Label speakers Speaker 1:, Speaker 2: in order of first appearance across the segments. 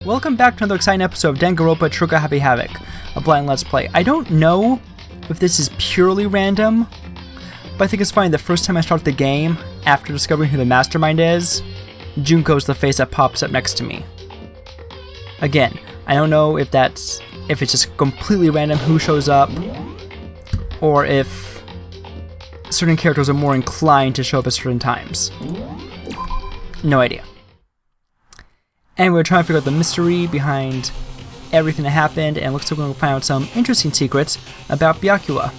Speaker 1: Welcome back to another exciting episode of Danganronpa Trigger Happy Havoc, a blind let's play. I don't know if this is purely random, but I think it's funny the first time I start the game, after discovering who the mastermind is, Junko's the face that pops up next to me. Again, I don't know if it's just completely random who shows up, or if certain characters are more inclined to show up at certain times. No idea. And we're trying to figure out the mystery behind everything that happened, and it looks like we're going to find out some interesting secrets about Byakuya.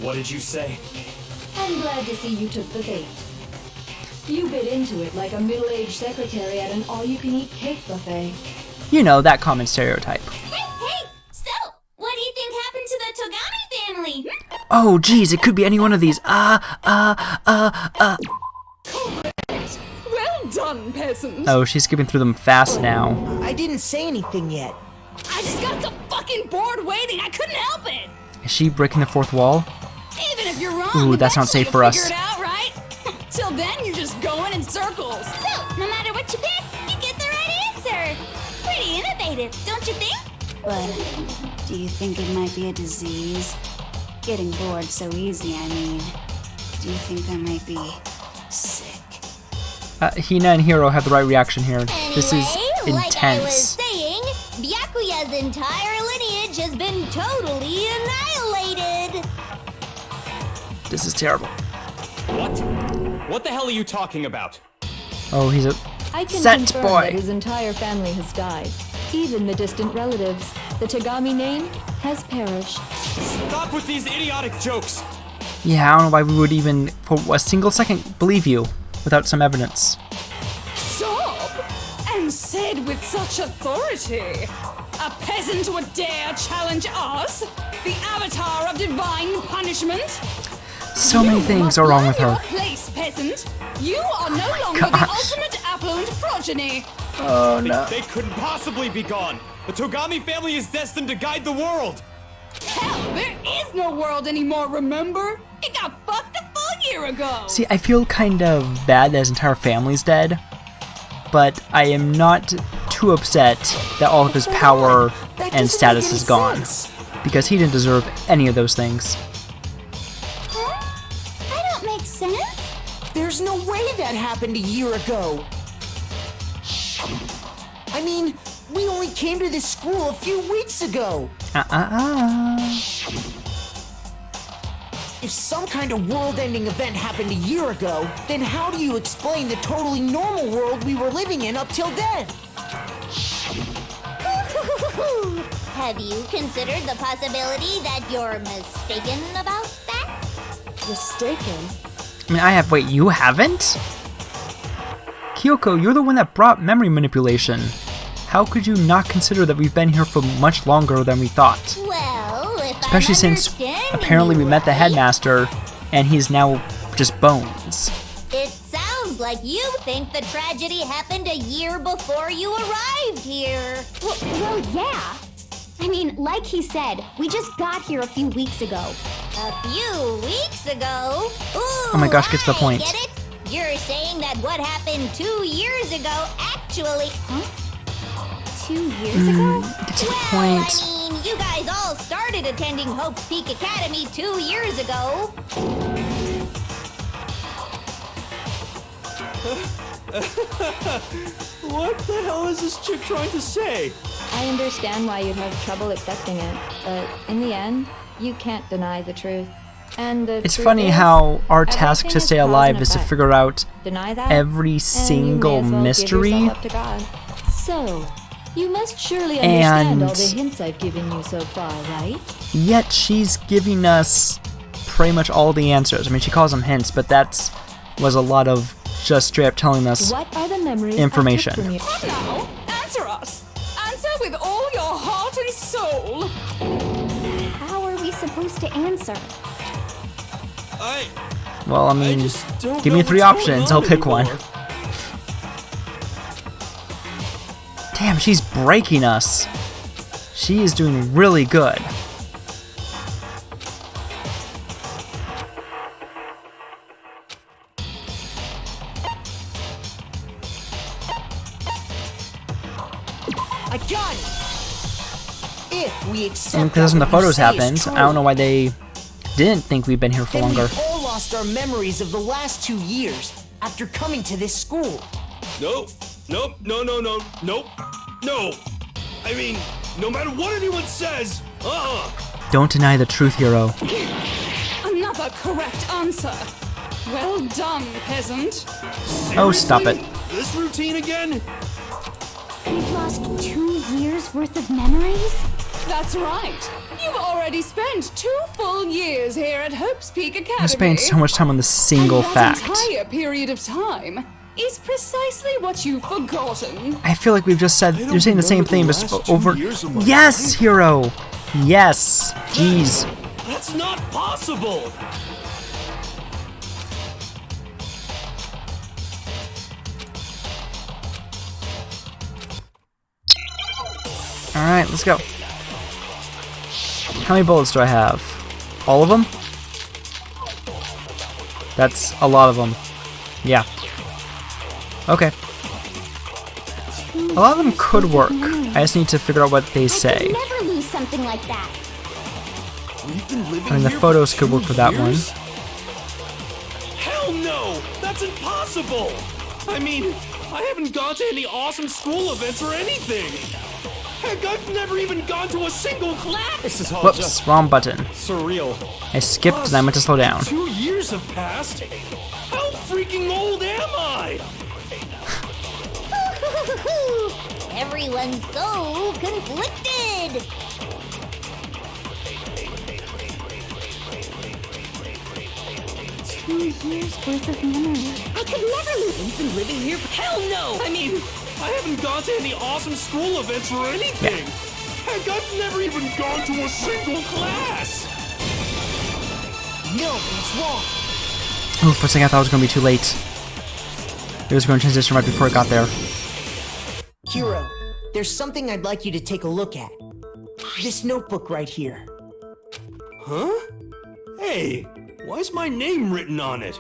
Speaker 2: What did you say?
Speaker 3: I'm glad to see you took the bait. You bit into it like a middle-aged secretary at an all-you-can-eat cake buffet.
Speaker 1: You know, that common stereotype.
Speaker 4: Hey! So, what do you think happened to the Togami family?
Speaker 1: Oh, geez, it could be any one of these.
Speaker 3: Well done, peasant.
Speaker 1: Oh, she's skipping through them fast now.
Speaker 5: I didn't say anything yet.
Speaker 3: I just got so fucking bored waiting, I couldn't help it.
Speaker 1: Is she breaking the fourth wall?
Speaker 3: Even if you're wrong,
Speaker 1: Ooh, that's not safe for us.
Speaker 3: Figure it out, right? Till then, you're just going in circles.
Speaker 4: So, no matter what you pick, you get the right answer. Pretty innovative, don't you think?
Speaker 6: But do you think it might be a disease? Getting bored so easy, I mean. Do you think I might be sick?
Speaker 1: Hina and Hiro have the right reaction here. This is
Speaker 4: Anyway, like I was
Speaker 1: intense.
Speaker 4: saying, Byakuya's entire lineage has been totally annihilated.
Speaker 1: This is terrible.
Speaker 2: What? What the hell are you talking about?
Speaker 1: Oh, he's a
Speaker 3: I can
Speaker 1: set
Speaker 3: confirm
Speaker 1: boy.
Speaker 3: that his entire family has died. Even the distant relatives. The Togami name has perished.
Speaker 2: Stop with these idiotic jokes!
Speaker 1: Yeah, I don't know why we would even, for a single second, believe you without some evidence.
Speaker 3: Sob! And said with such authority. A peasant would dare challenge us? The avatar of divine punishment?
Speaker 1: So many things are wrong with her.
Speaker 3: Your place, peasant. You are no longer the ultimate affluent progeny.
Speaker 1: Oh no.
Speaker 2: They couldn't possibly be gone! The Togami family is destined to guide the world!
Speaker 3: Hell, there is no world anymore, remember? It got fucked a full year ago.
Speaker 1: See, I feel kind of bad that his entire family's dead, but I am not too upset that all of his power and status is gone, because he didn't deserve any of those things.
Speaker 4: That don't make sense.
Speaker 5: There's no way that happened a year ago. I mean, we only came to this school a few weeks ago. If some kind of world-ending event happened a year ago, then how do you explain the totally normal world we were living in up till then?
Speaker 4: Have you considered the possibility that you're mistaken about that?
Speaker 3: Mistaken?
Speaker 1: I mean, wait, you haven't? Kyoko, you're the one that brought memory manipulation. How could you not consider that we've been here for much longer than we thought?
Speaker 4: Well, if
Speaker 1: Especially since apparently we met the headmaster, and he's now just bones.
Speaker 4: It sounds like you think the tragedy happened a year before you arrived here.
Speaker 6: Well, yeah. I mean, like he said, we just got here a few weeks ago.
Speaker 4: A few weeks ago? Ooh,
Speaker 1: Oh my gosh, get to the point.
Speaker 4: Get it? You're saying that what happened 2 years ago actually...
Speaker 6: 2 years ago?
Speaker 1: Get to the
Speaker 4: Well,
Speaker 1: point.
Speaker 4: I mean, you guys all started attending Hope's Peak Academy 2 years ago.
Speaker 2: What the hell is this chick trying to say?
Speaker 3: I understand why you'd have trouble accepting it, but in the end, you can't deny the truth. And the
Speaker 1: It's
Speaker 3: truth
Speaker 1: funny
Speaker 3: is,
Speaker 1: how our task
Speaker 3: everything
Speaker 1: to
Speaker 3: is
Speaker 1: stay
Speaker 3: cause and
Speaker 1: alive is to
Speaker 3: effect.
Speaker 1: figure out
Speaker 3: Deny that,
Speaker 1: every
Speaker 3: and you
Speaker 1: single
Speaker 3: may as well give
Speaker 1: mystery.
Speaker 3: yourself up to God. So, you must surely understand all the
Speaker 1: And-
Speaker 3: hints I've given you so far, right?
Speaker 1: Yet she's giving us pretty much all the answers. I mean, she calls them hints, but was a lot of just straight up telling us.
Speaker 3: What are the memories
Speaker 1: Information.
Speaker 3: I took from you? Now, answer us! Answer with all your heart and soul!
Speaker 6: How are we supposed to answer?
Speaker 1: Well, I mean,
Speaker 2: just don't
Speaker 1: give
Speaker 2: know
Speaker 1: me 3
Speaker 2: what's going
Speaker 1: options.
Speaker 2: on
Speaker 1: I'll pick one.
Speaker 2: anymore.
Speaker 1: Damn, she's breaking us. She is doing really good.
Speaker 5: I got it! If we accept
Speaker 1: I mean, because when the
Speaker 5: that what you
Speaker 1: photos
Speaker 5: say is
Speaker 1: happened,
Speaker 5: true,
Speaker 1: I don't know why they didn't think we'd been here for
Speaker 5: then
Speaker 1: longer.
Speaker 5: we've all lost our memories of the last 2 years after coming to this school.
Speaker 2: Nope. Nope. No. No. I mean, no matter what anyone says,
Speaker 1: Don't deny the truth, hero.
Speaker 3: Another correct answer. Well done, peasant.
Speaker 1: Oh, stop it.
Speaker 2: This routine again?
Speaker 4: We've lost 2 years worth of memories?
Speaker 3: That's right. You've already spent 2 full years here at Hope's Peak Academy.
Speaker 1: I'm spending so much time on this single
Speaker 3: and that
Speaker 1: fact.
Speaker 3: entire period of time is precisely what you've forgotten.
Speaker 1: I feel like we've just said you're saying the same thing, but
Speaker 2: last 2
Speaker 1: over.
Speaker 2: years of my
Speaker 1: Yes,
Speaker 2: life.
Speaker 1: hero. Yes. Jeez.
Speaker 2: That's not possible!
Speaker 1: All right, let's go. How many bullets do I have? All of them? That's a lot of them. Yeah. Okay. A lot of them could work. I just need to figure out what they
Speaker 4: I
Speaker 1: say.
Speaker 4: could never lose something like that.
Speaker 2: We've been living
Speaker 1: I mean, the
Speaker 2: here
Speaker 1: photos
Speaker 2: for
Speaker 1: could work
Speaker 2: 2
Speaker 1: with that one.
Speaker 2: years? Hell no! That's impossible! I mean, I haven't gone to any awesome school events or anything! Heck, I've never even gone to a single class! This is all
Speaker 1: Whoops, wrong button.
Speaker 2: surreal.
Speaker 1: I skipped and I meant to slow down.
Speaker 2: 2 years have passed? How freaking old am I?
Speaker 4: Everyone's so conflicted.
Speaker 6: 2 years worth of memories.
Speaker 4: I could never lose.
Speaker 2: You've been living here? Hell no! I mean, I haven't gone to any awesome school events or anything. Heck, I've never even gone to a single class.
Speaker 5: No, it's wrong.
Speaker 1: Oh, for a second I thought it was going to be too late. It was going to transition right before it got there.
Speaker 5: Hero, there's something I'd like you to take a look at. This notebook right here.
Speaker 2: Huh? Hey, why's my name written on it?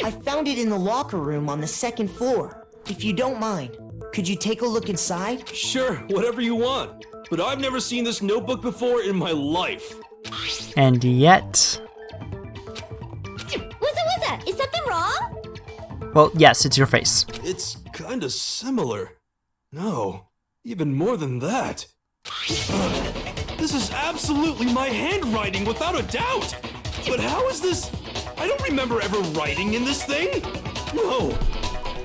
Speaker 5: I found it in the locker room on the 2nd floor. If you don't mind, could you take a look inside?
Speaker 2: Sure, whatever you want. But I've never seen this notebook before in my life.
Speaker 1: And yet...
Speaker 4: Wuzza, is something wrong?
Speaker 1: Well, yes, it's your face.
Speaker 2: It's kinda similar. No, even more than that. This is absolutely my handwriting, without a doubt! But how is this? I don't remember ever writing in this thing! No!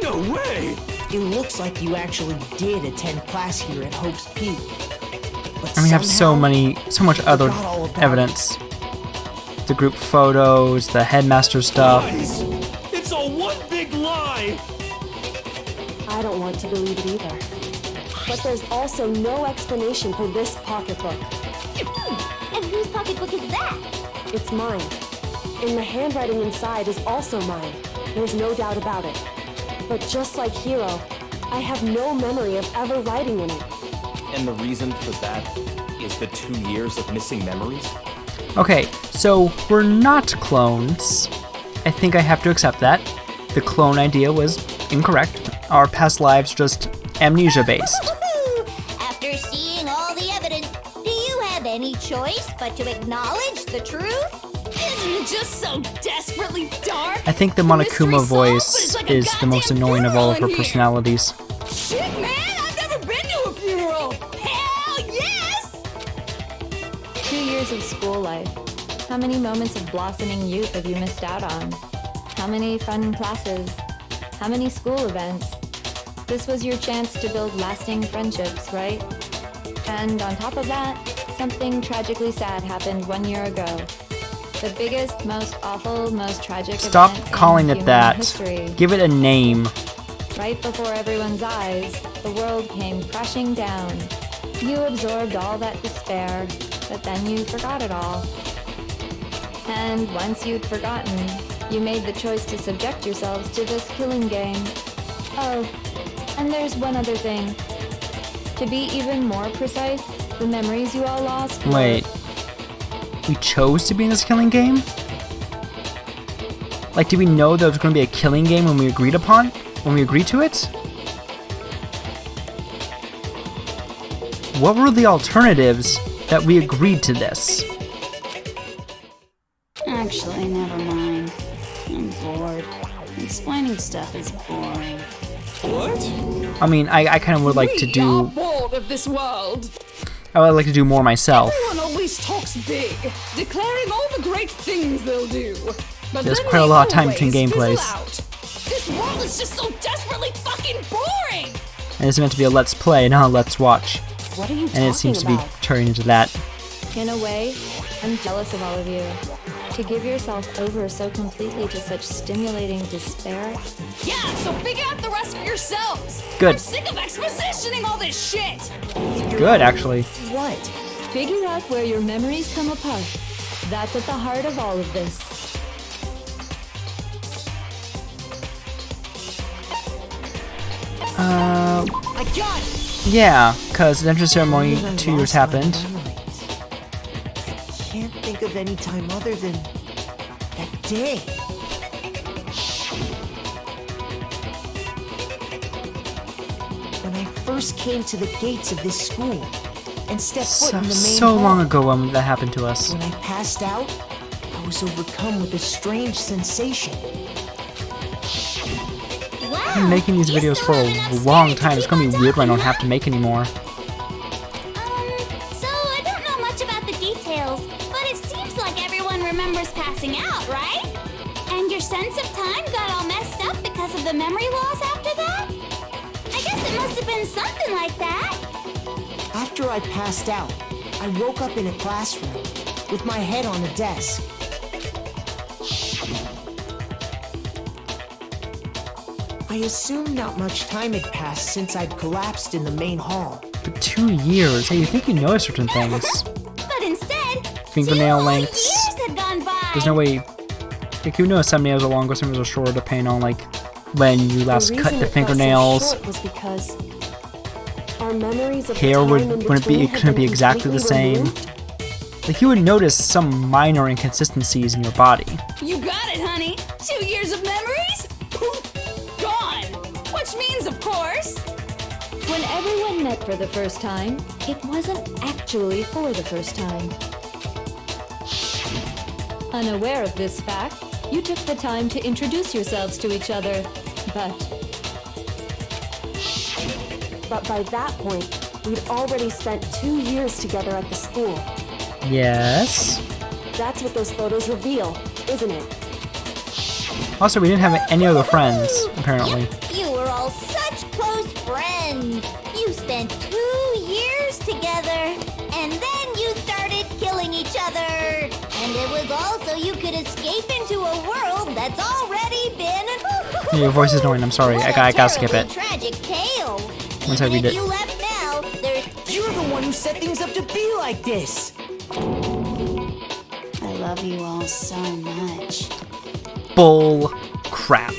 Speaker 2: No way!
Speaker 5: It looks like you actually did attend class here at Hope's Peak. But
Speaker 1: And we have so much other
Speaker 5: forgot all about
Speaker 1: evidence. The group photos, the headmaster stuff.
Speaker 2: Lies! It's all one big lie!
Speaker 7: I don't want to believe it either. But there's also no explanation for this pocketbook.
Speaker 4: And whose pocketbook is that?
Speaker 7: It's mine. And the handwriting inside is also mine. There's no doubt about it. But just like Hero, I have no memory of ever writing in it.
Speaker 8: And the reason for that is the 2 years of missing memories?
Speaker 1: Okay, so we're not clones. I think I have to accept that. The clone idea was incorrect. Our past lives just amnesia-based.
Speaker 4: After seeing all the evidence, do you have any choice but to acknowledge the truth?
Speaker 3: Isn't it just so desperately dark?
Speaker 1: I think the
Speaker 3: Mystery
Speaker 1: Monokuma
Speaker 3: solved, but
Speaker 1: voice
Speaker 3: it's like a
Speaker 1: is the most
Speaker 3: goddamn
Speaker 1: annoying of all of her
Speaker 3: funeral in here.
Speaker 1: personalities.
Speaker 3: Shit, man! I've never been to a funeral! Hell yes!
Speaker 9: 2 years of school life. How many moments of blossoming youth have you missed out on? How many fun classes? How many school events? This was your chance to build lasting friendships, right? And on top of that, something tragically sad happened 1 year ago. The biggest, most awful, most tragic
Speaker 1: Stop
Speaker 9: event
Speaker 1: calling
Speaker 9: in
Speaker 1: it
Speaker 9: human
Speaker 1: that.
Speaker 9: history.
Speaker 1: Give it a name.
Speaker 9: Right before everyone's eyes, the world came crashing down. You absorbed all that despair, but then you forgot it all. And once you'd forgotten, you made the choice to subject yourselves to this killing game. Oh, and there's one other thing. To be even more precise, the memories you all lost were-
Speaker 1: Wait. We chose to be in this killing game? Like, did we know there was going to be a killing game when we agreed upon? When we agreed to it? what were the alternatives that we agreed to this?
Speaker 6: Actually, never mind. I'm bored. Explaining stuff is boring.
Speaker 2: What?
Speaker 1: I mean, I kind of would like to
Speaker 3: We
Speaker 1: do...
Speaker 3: are bored of this world.
Speaker 1: I would like to do more myself.
Speaker 3: Everyone always talks big, declaring all the great things they'll do. But
Speaker 1: There's
Speaker 3: then
Speaker 1: quite a
Speaker 3: they
Speaker 1: lot of time
Speaker 3: always
Speaker 1: between
Speaker 3: fizzle
Speaker 1: gameplays.
Speaker 3: out. This world is just so desperately fucking boring.
Speaker 1: And it's meant to be a let's play, not a let's watch.
Speaker 7: What are you
Speaker 1: And it seems to be
Speaker 7: about?
Speaker 1: turning into that.
Speaker 9: In a way, I'm jealous of all of you. To give yourself over so completely to such stimulating despair.
Speaker 3: Yeah, so figure out the rest for yourselves.
Speaker 1: Good.
Speaker 3: I'm sick of expositioning all this shit.
Speaker 1: Good, actually.
Speaker 5: What?
Speaker 9: Figure out where your memories come apart. That's at the heart of all of this.
Speaker 5: I got it!
Speaker 1: Yeah, because the entrance ceremony
Speaker 5: When I
Speaker 1: 2 years
Speaker 5: lost my
Speaker 1: happened.
Speaker 5: memories, I can't think of any time other than that day. When I first came to the gates of this school and stepped foot in the main
Speaker 1: So
Speaker 5: hall,
Speaker 1: long ago when that happened to us.
Speaker 5: when I passed out, I was overcome with a strange sensation.
Speaker 4: Wow.
Speaker 1: I've been making these
Speaker 4: you
Speaker 1: videos
Speaker 4: still
Speaker 1: for
Speaker 4: have enough
Speaker 1: a long
Speaker 4: spirit to
Speaker 1: time. It's
Speaker 4: keep
Speaker 1: gonna
Speaker 4: on
Speaker 1: be weird when I don't
Speaker 4: talking,
Speaker 1: have to make anymore.
Speaker 4: So I don't know much about the details, but it seems like everyone remembers passing out, right? And your sense of time got all messed up because of the memory loss after that? I guess it must have been something like that.
Speaker 5: After I passed out, I woke up in a classroom with my head on a desk. I assumed not much time had passed since I'd collapsed in the main hall.
Speaker 1: For 2 years, hey, you think you know certain things.
Speaker 4: But instead,
Speaker 1: Fingernail
Speaker 4: 2
Speaker 1: lengths.
Speaker 4: years had gone by.
Speaker 1: There's no way... Like, you know some nails are longer, some nails are shorter, depending on, like, when you last cut the fingernails.
Speaker 7: Was because our memories of
Speaker 1: Hair
Speaker 7: the time
Speaker 1: would-
Speaker 7: in
Speaker 1: wouldn't be-
Speaker 7: between
Speaker 1: it
Speaker 7: had
Speaker 1: couldn't
Speaker 7: been
Speaker 1: be exactly the
Speaker 7: completely
Speaker 1: same.
Speaker 7: removed.
Speaker 1: Like, you would notice some minor inconsistencies in your body.
Speaker 3: You got it, honey. 2 years of memories? Poof, gone. Which means, of course,
Speaker 9: When everyone met for the first time, it wasn't actually for the first time. Unaware of this fact, you took the time to introduce yourselves to each other,
Speaker 7: But by that point, we'd already spent 2 years together at the school.
Speaker 1: Yes.
Speaker 7: That's what those photos reveal, isn't it?
Speaker 1: Also, we didn't have any other friends, apparently.
Speaker 4: Yep, you were all such close friends. You spent 2 years together, and then you started killing each other. And it was also you could escape into a world that's already been...
Speaker 1: Your voice is annoying, I'm sorry.
Speaker 4: What
Speaker 1: I
Speaker 4: a
Speaker 1: gotta skip
Speaker 4: terribly
Speaker 1: it.
Speaker 4: tragic tale.
Speaker 1: Once I
Speaker 4: Even
Speaker 1: read
Speaker 4: if
Speaker 1: it.
Speaker 4: you left now, there's...
Speaker 5: You're the one who set things up to be like this!
Speaker 6: I love you all so much.
Speaker 1: Bull crap.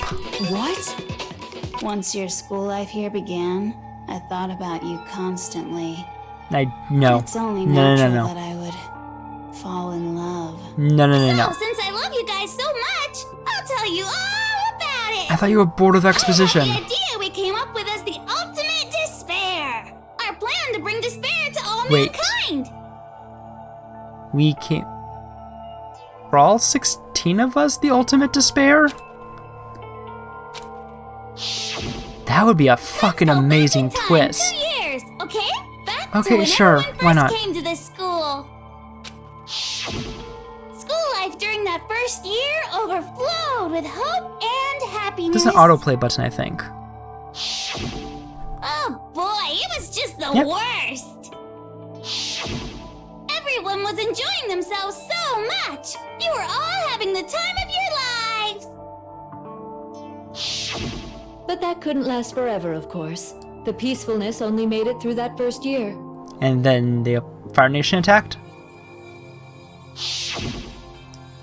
Speaker 5: What?
Speaker 6: Once your school life here began, I thought about you constantly.
Speaker 1: No.
Speaker 6: It's only
Speaker 1: No,
Speaker 6: natural
Speaker 1: no, no,
Speaker 6: that I would fall in love.
Speaker 1: no. No, no, no,
Speaker 4: So,
Speaker 1: no.
Speaker 4: since I love you guys so much, I'll tell you all about it.
Speaker 1: I thought you were bored of exposition.
Speaker 4: I love the idea we came up with as the ultimate despair. Our plan to bring despair to all
Speaker 1: Wait.
Speaker 4: mankind.
Speaker 1: We can't... For all 16 of us, the ultimate despair? That would be a fucking
Speaker 4: Let's go back
Speaker 1: amazing
Speaker 4: in time
Speaker 1: twist.
Speaker 4: 2 years, okay? Back to
Speaker 1: Okay,
Speaker 4: when
Speaker 1: sure,
Speaker 4: everyone
Speaker 1: why
Speaker 4: first
Speaker 1: not?
Speaker 4: came to this school. School life during that first year overflowed with hope and happiness.
Speaker 1: There's an autoplay button, I think.
Speaker 4: Oh boy, it was just the
Speaker 1: Yep.
Speaker 4: worst. Everyone was enjoying themselves so much. You were all having the time of your lives.
Speaker 9: but that couldn't last forever, of course. The peacefulness only made it through that first year.
Speaker 1: And then the Fire Nation attacked?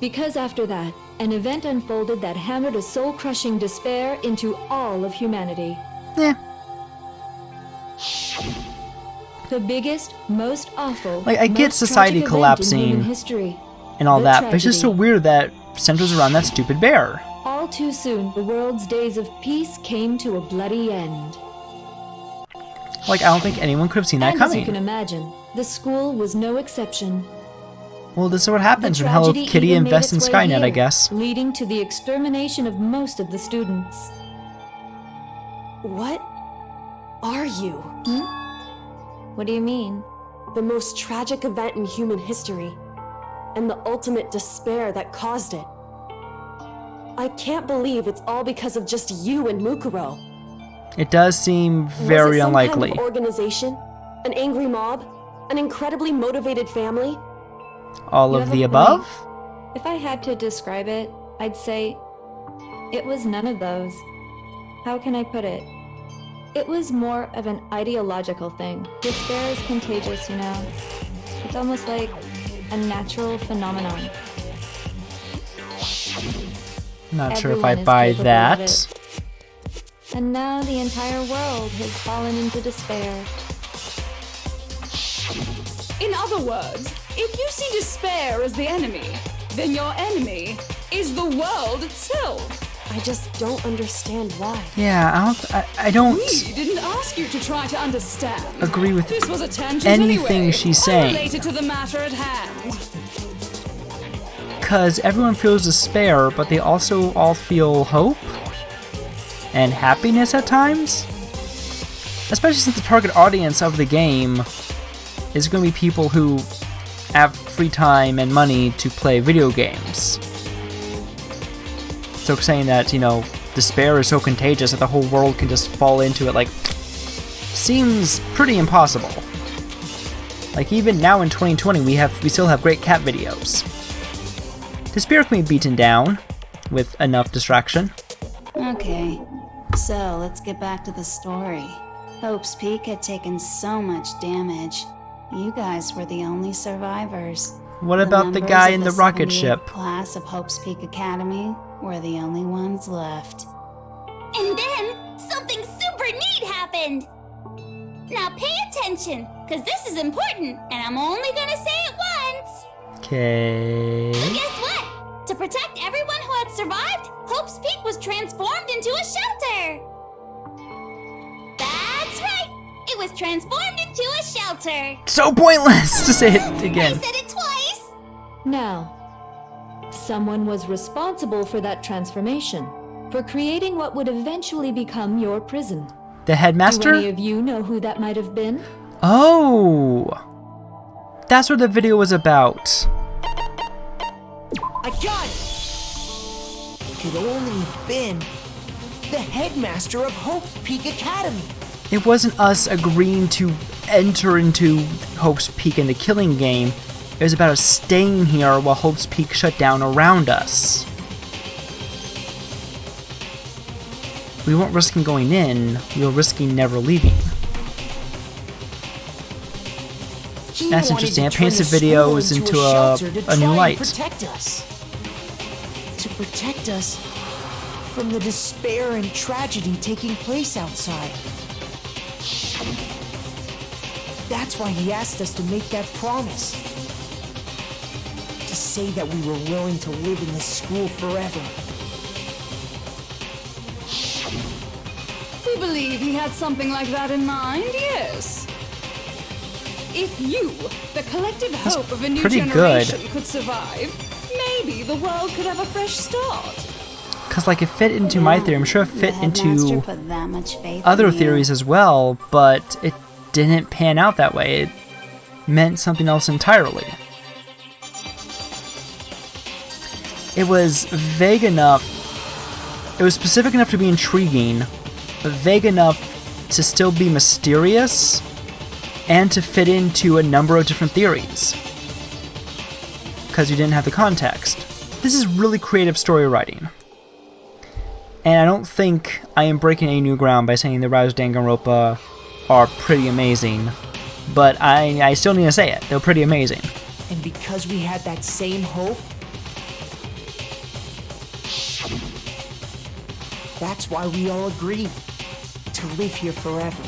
Speaker 9: Because after that, an event unfolded that hammered a soul-crushing despair into all of humanity.
Speaker 1: Eh.
Speaker 9: The biggest, most awful,
Speaker 1: Like, I get
Speaker 9: most
Speaker 1: society
Speaker 9: tragic event in human
Speaker 1: collapsing
Speaker 9: history.
Speaker 1: And all
Speaker 9: The
Speaker 1: that, but it's just so
Speaker 9: tragedy.
Speaker 1: weird that centers around that stupid bear.
Speaker 9: All too soon, the world's days of peace came to a bloody end.
Speaker 1: Like, I don't think anyone could have seen that
Speaker 9: And as you
Speaker 1: coming.
Speaker 9: can imagine, the school was no exception.
Speaker 1: Well, this is what
Speaker 9: The
Speaker 1: happens when Hello
Speaker 9: tragedy
Speaker 1: Kitty
Speaker 9: even made
Speaker 1: invests in
Speaker 9: its way
Speaker 1: Skynet, I
Speaker 9: here,
Speaker 1: guess.
Speaker 9: leading to the extermination of most of the students.
Speaker 7: What are you?
Speaker 9: What do you mean?
Speaker 7: The most tragic event in human history, and the ultimate despair that caused it. I can't believe it's all because of just you and Mukuro.
Speaker 1: It does seem
Speaker 7: Was
Speaker 1: very
Speaker 7: it some
Speaker 1: unlikely.
Speaker 7: kind of organization? An angry mob? An incredibly motivated family?
Speaker 1: All
Speaker 9: You
Speaker 1: of
Speaker 9: have
Speaker 1: the
Speaker 9: a
Speaker 1: above?
Speaker 9: point. If I had to describe it, I'd say it was none of those. How can I put it? It was more of an ideological thing. Despair is contagious, you know. It's almost like a natural phenomenon.
Speaker 1: Not sure if
Speaker 9: Everyone
Speaker 1: I
Speaker 9: is
Speaker 1: buy
Speaker 9: capable of
Speaker 1: that.
Speaker 9: it. And now the entire world has fallen into despair.
Speaker 3: In other words, if you see despair as the enemy, then your enemy is the world itself.
Speaker 7: I just don't understand why.
Speaker 1: Yeah, I don't
Speaker 3: We didn't ask you to try to understand.
Speaker 1: agree with
Speaker 3: This was a tangent
Speaker 1: anything
Speaker 3: anyway,
Speaker 1: she's saying.
Speaker 3: unrelated to the matter at hand.
Speaker 1: Because everyone feels despair, but they also all feel hope and happiness at times. Especially since the target audience of the game is going to be people who have free time and money to play video games. So saying that, you know, despair is so contagious that the whole world can just fall into it, like, seems pretty impossible. Like, even now in 2020, we still have great cat videos. Despair can be beaten down with enough distraction.
Speaker 6: Okay, so let's get back to the story. Hope's Peak had taken so much damage. You guys were the only survivors.
Speaker 1: What about the
Speaker 6: members
Speaker 1: guy
Speaker 6: of
Speaker 1: in the rocket
Speaker 6: 78th
Speaker 1: ship?
Speaker 6: Class of Hope's Peak Academy were the only ones left.
Speaker 4: And then something super neat happened. Now pay attention, because this is important, and I'm only gonna say it once.
Speaker 1: Okay.
Speaker 4: So guess what? To protect everyone who had survived, Hope's Peak was transformed into a shelter. That's right. It was transformed into a shelter.
Speaker 1: So pointless to say it again.
Speaker 4: I said it twice.
Speaker 9: Now, someone was responsible for that transformation, for creating what would eventually become your prison.
Speaker 1: The
Speaker 9: Do
Speaker 1: headmaster?
Speaker 9: any of you know who that might have been?
Speaker 1: Oh! That's what the video was about.
Speaker 5: I got it! It could only have been the headmaster of Hope's Peak Academy.
Speaker 1: It wasn't us agreeing to enter into Hope's Peak in the killing game. It was about us staying here while Hope's Peak shut down around us. We weren't risking going in, we were risking never leaving.
Speaker 5: He
Speaker 1: That's
Speaker 5: wanted
Speaker 1: interesting.
Speaker 5: to
Speaker 1: It paints
Speaker 5: turn
Speaker 1: the
Speaker 5: school
Speaker 1: videos
Speaker 5: into
Speaker 1: into
Speaker 5: shelter to
Speaker 1: a new
Speaker 5: try and
Speaker 1: light.
Speaker 5: Protect us. To protect us from the despair and tragedy taking place outside. That's why he asked us to make that promise. To say that we were willing to live in this school forever.
Speaker 3: We believe he had something like that in mind, yes. If you, the collective hope of a new
Speaker 1: pretty
Speaker 3: generation,
Speaker 1: good.
Speaker 3: could survive, maybe the world could have a fresh start.
Speaker 1: Because, like, it fit into my theory. I'm sure it
Speaker 6: The
Speaker 1: fit
Speaker 6: headmaster
Speaker 1: into
Speaker 6: put that much faith
Speaker 1: other
Speaker 6: in you.
Speaker 1: theories as well, but it didn't pan out that way. It meant something else entirely. It was vague enough. It was specific enough to be intriguing, but vague enough to still be mysterious, and to fit into a number of different theories. Because you didn't have the context. This is really creative story writing. And I don't think I am breaking any new ground by saying the Rise of Danganronpa are pretty amazing. But I still need to say it. They're pretty amazing.
Speaker 5: And because we had that same hope, that's why we all agreed to live here forever.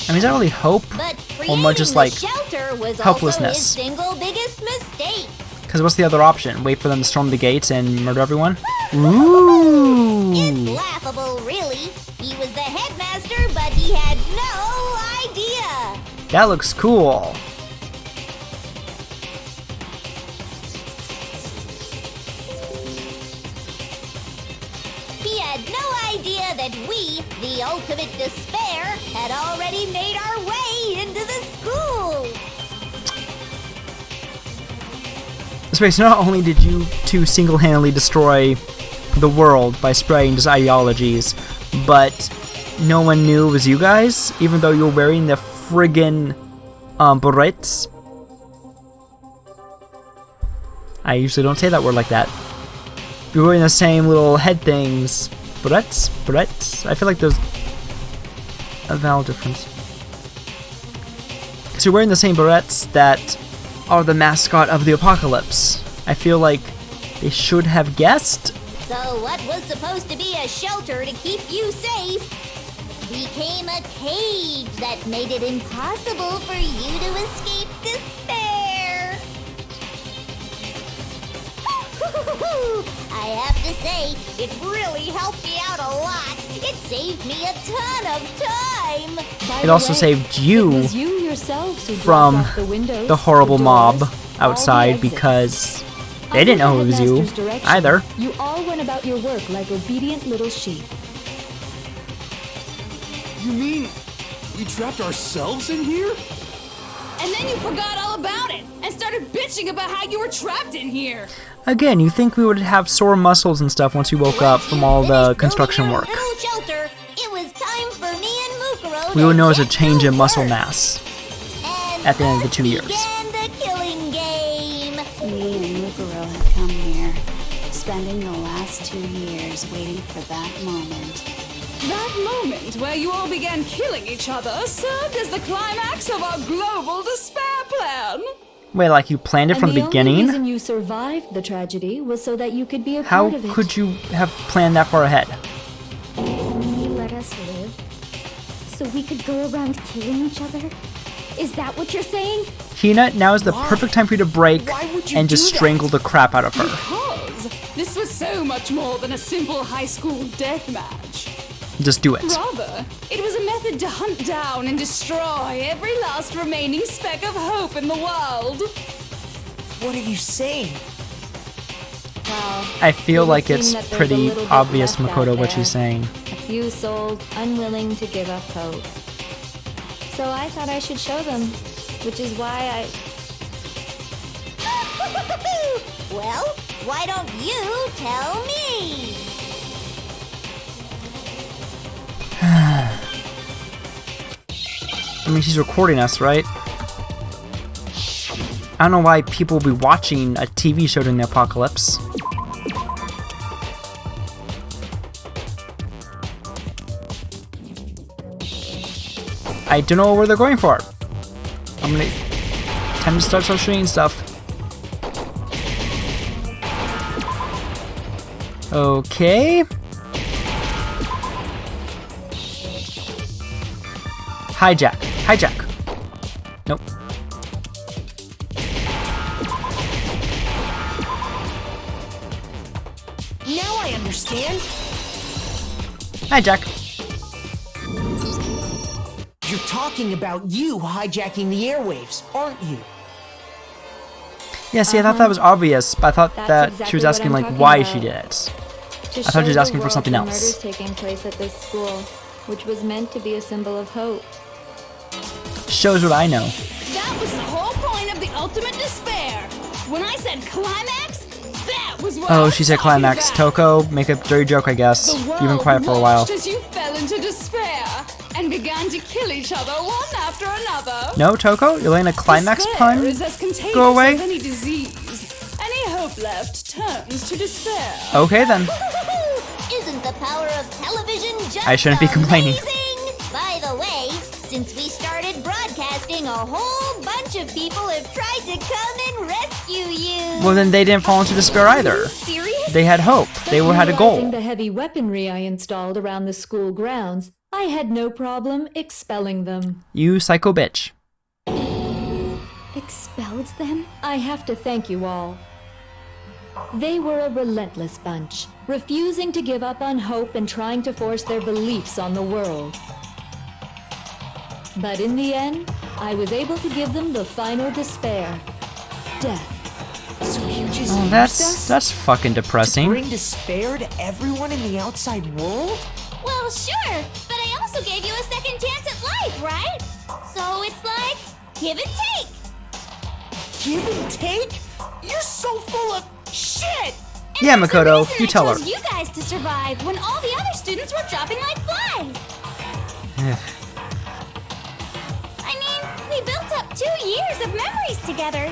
Speaker 1: I mean, is that really hope?
Speaker 4: But
Speaker 1: Or
Speaker 4: creating
Speaker 1: more just
Speaker 4: the
Speaker 1: like
Speaker 4: shelter was
Speaker 1: helplessness.
Speaker 4: also his single biggest mistake.
Speaker 1: Because what's the other option? Wait for them to storm the gates and murder everyone? Ooh!
Speaker 4: It's laughable, really. He was the headmaster, but he had no
Speaker 1: That looks cool.
Speaker 4: He had no idea that we, the ultimate despair, had already made our way into the school.
Speaker 1: So not only did you two single-handedly destroy the world by spreading just ideologies, but no one knew it was you guys, even though you were wearing the friggin' berets. I usually don't say that word like that. You're wearing the same little head things. Berets? I feel like there's a vowel difference. Because you're wearing the same berets that are the mascot of the apocalypse. I feel like they should have guessed.
Speaker 4: So what was supposed to be a shelter to keep you safe became a cage that made it impossible for you to escape despair. I have to say, it really helped me out a lot. It saved me a ton of time.
Speaker 1: It also saved you from the horrible mob outside because they didn't know it was you either.
Speaker 9: You all went about your work like obedient little sheep.
Speaker 2: You mean we trapped ourselves in here?
Speaker 3: And then you forgot all about it and started bitching about how you were trapped in here.
Speaker 1: Again, you think we would have sore muscles and stuff once we woke up from all the construction work.
Speaker 4: Shelter, it was time for me and Mukuro
Speaker 1: We would
Speaker 4: to
Speaker 1: notice a
Speaker 4: get
Speaker 1: change
Speaker 4: to
Speaker 1: in muscle
Speaker 4: work.
Speaker 1: mass
Speaker 4: And
Speaker 1: at the end of the 2
Speaker 4: thus
Speaker 1: years.
Speaker 4: began the killing game.
Speaker 6: Me and Mukuro have come here, spending the last 2 years waiting for that moment.
Speaker 3: That moment where you all began killing each other served as the climax of our global despair plan.
Speaker 1: Wait, like you planned it from the
Speaker 9: The only
Speaker 1: beginning?
Speaker 9: reason you survived the tragedy was so that you could be a
Speaker 1: How
Speaker 9: part of it.
Speaker 1: could you have planned that far ahead?
Speaker 10: You let us live so we could go around killing each other? Is that what you're saying?
Speaker 1: Hina, now is the perfect time for you to break
Speaker 5: Why would you
Speaker 1: and just
Speaker 5: do that?
Speaker 1: strangle the crap out of her.
Speaker 3: Because this was so much more than a simple high school death match.
Speaker 1: Just do it.
Speaker 3: Rather, it was a method to hunt down and destroy every last remaining speck of hope in the world.
Speaker 5: What are you saying?
Speaker 9: Well,
Speaker 1: I feel
Speaker 9: it would
Speaker 1: like
Speaker 9: seem
Speaker 1: it's
Speaker 9: that there's a
Speaker 1: pretty
Speaker 9: little bit
Speaker 1: obvious,
Speaker 9: left out
Speaker 1: Makoto, what
Speaker 9: there.
Speaker 1: she's saying.
Speaker 9: A few souls unwilling to give up hope. So I thought I should show them, which is why
Speaker 4: Well, why don't you tell me?
Speaker 1: I mean, she's recording us, right? I don't know why people will be watching a TV show during the apocalypse. I don't know where they're going for. I'm gonna... Time to start shooting stuff. Okay. Hijack. Hijack. Nope.
Speaker 5: Now I understand.
Speaker 1: Hijack.
Speaker 5: You're talking about you hijacking the airwaves, aren't you?
Speaker 1: Yeah, see, I thought that was obvious, but I thought
Speaker 9: That's
Speaker 1: that she
Speaker 9: exactly
Speaker 1: was
Speaker 9: what
Speaker 1: asking,
Speaker 9: I'm
Speaker 1: like,
Speaker 9: talking
Speaker 1: why
Speaker 9: about.
Speaker 1: she did it.
Speaker 9: to
Speaker 1: I thought she was
Speaker 9: show
Speaker 1: asking
Speaker 9: the
Speaker 1: for
Speaker 9: world
Speaker 1: something
Speaker 9: the
Speaker 1: else.
Speaker 9: murders taking place at this school, which was meant to be a symbol of hope.
Speaker 1: Shows what I know.
Speaker 3: That was the whole point of the ultimate despair. When I said climax, that was what I
Speaker 1: Oh,
Speaker 3: was
Speaker 1: she said
Speaker 3: talking
Speaker 1: climax.
Speaker 3: about.
Speaker 1: Toko, make a dirty joke, I guess.
Speaker 3: The
Speaker 1: You've been
Speaker 3: world
Speaker 1: quiet for a while.
Speaker 3: watched as you fell into despair and began to kill each other one after another.
Speaker 1: No, Toko? You're laying a climax
Speaker 3: Despair
Speaker 1: pun?
Speaker 3: is as contagious
Speaker 1: Go away.
Speaker 3: as any disease. Any hope left turns to despair.
Speaker 1: Okay, then.
Speaker 4: Isn't the power of television just
Speaker 1: I shouldn't be complaining.
Speaker 4: amazing? By the way, since we started broadcasting, a whole bunch of people have tried to come and rescue you.
Speaker 1: Well, then they didn't fall into despair either.
Speaker 4: Serious?
Speaker 1: They had hope. They had a
Speaker 9: Realizing
Speaker 1: goal.
Speaker 9: the heavy weaponry I installed around the school grounds, I had no problem expelling them.
Speaker 1: You psycho bitch.
Speaker 10: Expelled them?
Speaker 9: I have to thank you all. They were a relentless bunch, refusing to give up on hope and trying to force their beliefs on the world. But in the end, I was able to give them the final despair. Death.
Speaker 5: So you just
Speaker 1: Oh,
Speaker 5: used
Speaker 1: that's
Speaker 5: us
Speaker 1: fucking
Speaker 5: to
Speaker 1: depressing.
Speaker 5: bring despair to everyone in the outside world?
Speaker 4: Well, sure, but I also gave you a second chance at life, right? So it's like, give and take.
Speaker 5: Give and take? You're so full of shit!
Speaker 1: Yeah,
Speaker 4: There's a
Speaker 1: Makoto,
Speaker 4: reason
Speaker 1: you
Speaker 4: I
Speaker 1: tell her.
Speaker 4: chose you guys to survive when all the other students were dropping like flies. I mean, we built up 2 years of memories together.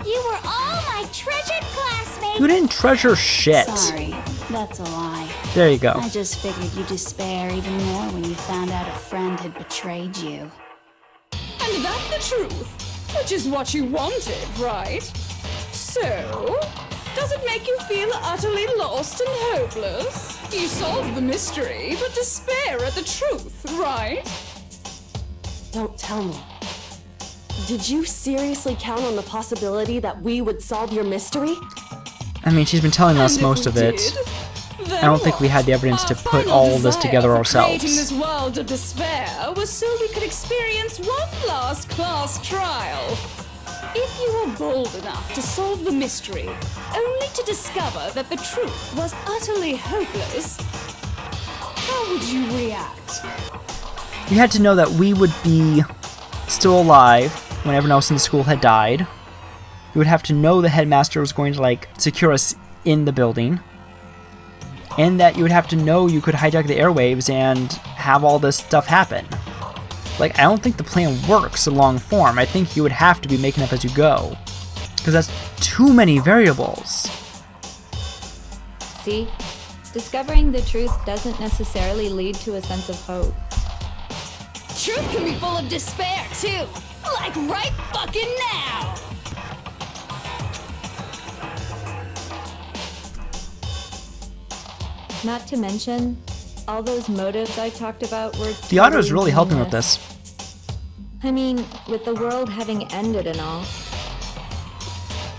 Speaker 4: You were all my treasured classmates.
Speaker 1: You didn't treasure shit.
Speaker 6: Sorry, that's a lie.
Speaker 1: There you go.
Speaker 6: I just figured you'd despair even more when you found out a friend had betrayed you.
Speaker 3: And that's the truth, which is what you wanted, right? So, does it make you feel utterly lost and hopeless? You solved the mystery, but despair at the truth, right?
Speaker 7: Don't tell me. Did you seriously count on the possibility that we would solve your mystery?
Speaker 1: I mean, she's been telling us
Speaker 3: And if
Speaker 1: most
Speaker 3: we
Speaker 1: of it.
Speaker 3: did,
Speaker 1: I don't think we had the evidence to put all this together
Speaker 3: Creating
Speaker 1: ourselves.
Speaker 3: this world of despair was so we could experience one last class trial. If you were bold enough to solve the mystery, only to discover that the truth was utterly hopeless, how would you react?
Speaker 1: You had to know that we would be still alive when everyone else in the school had died. You would have to know the headmaster was going to, like, secure us in the building. And that you would have to know you could hijack the airwaves and have all this stuff happen. Like, I don't think the plan works in long form. I think you would have to be making up as you go. Because that's too many variables.
Speaker 9: See? Discovering the truth doesn't necessarily lead to a sense of hope.
Speaker 3: Truth can be full of despair, too. Like right fucking now.
Speaker 9: Not to mention, all those motives I talked about were
Speaker 1: The auto is
Speaker 9: totally
Speaker 1: really helping with
Speaker 9: meaningless.
Speaker 1: this.
Speaker 9: I mean, with the world having ended and all.